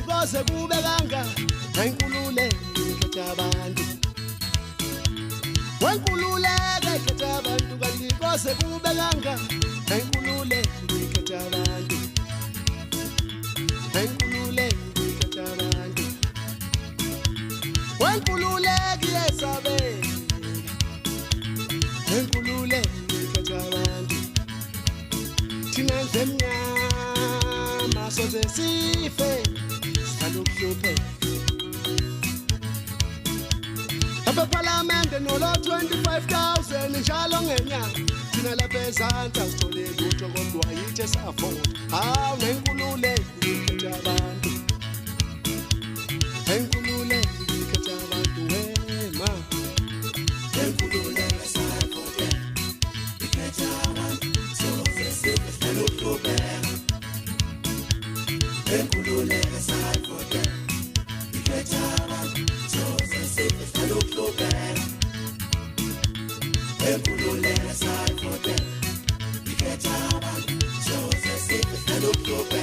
koze kube kanga Nkululeko ikhetha abantu Wenkululeko ikhetha abantu kanti koze kube kanga Nkululeko ikhetha abantu Nkululeko ikhetha abantu Wenkululeko yesabe Nkululeko ikhetha abantu Thina ndemnyama soze sife Salukuhluphe Parliament no lo 25,000 njalo ngenyanga thina lapha ezantsi asithole lutho kodwa yithi esafona hawu nenkululeko ikhetha abantu nenkululeko ikhetha abantu wema nenkululeko esayifode ikhetha abantu soze sife salukuhluphe nenkululeko esayifode ikhetha abantu soze sife salukuhluphe Nkululeko esayifode ikhetha abantu soze sife salukuhluphe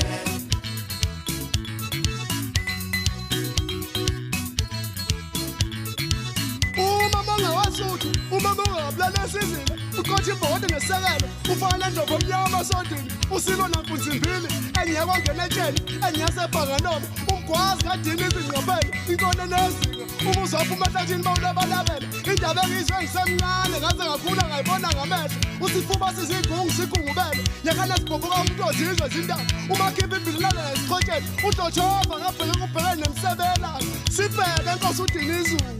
Umama ngawasuthu umama ngabulala sizile uqotha ibhodi ngesekelo ufana nje omnyama sondini usilo nankunzimbili engiyekho ngena etsheni engiyasebhakanoma umgwazi kadini izingqophelo inkone nezinga uma uzophuma ehlathini bawulabalabela indaba engizwe ngisemncane ngaze ngakhula ngayibona ngamehlo usifuba sizigungu sigungubele yakana sibhobhuka umuntu ozizwe zindaba umakhipha ibhililana ngesichotsheni udotshova ngabheka kubhekene nemsebela sibheke enkosi udinizulu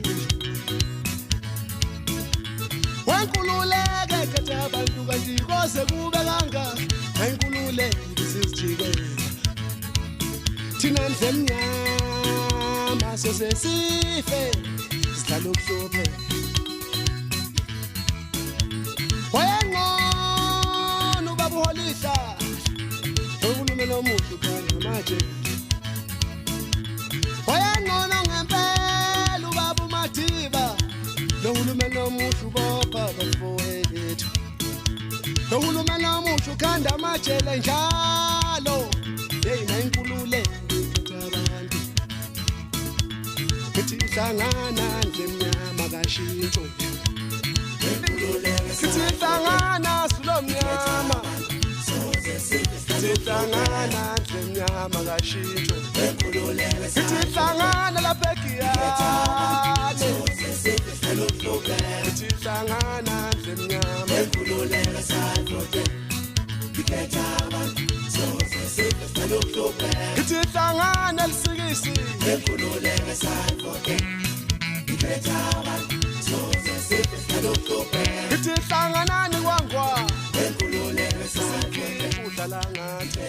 Wenkululeko ikhetha abantu kanti koze kube kanga Nkululeko isizijikela Thina ndlemnyama soze sife sihlala ubuhluphe Wayengcono ubaba uholihla Uhulumeni omuhle ukhanda manje Wayengcono ngempela ubaba uMathiba Uhulumeni omuhle ubopha bafowethu Uhulumeni omuhle ukhanda amajele njalo hey nenkululeko ikhetha abantu Kithi hlangana ndlemnyama kashintsho Nenkululeko kithi hlangana silomnyama soze sife kithi hlangana ndlemnyama kashintsho Nenkululeko kithi hlangana lapha ekiyane Kithi hlangana ndlemnyama Nkululeko esayifode ikhetha abantu soze sife salukuhluphe Kithi hlangana lisikisi Nkululeko esayifode ikhetha abantu soze sife salukuhluphe Kithi hlangana nikwangwa Nkululeko esayifode udlala ngathi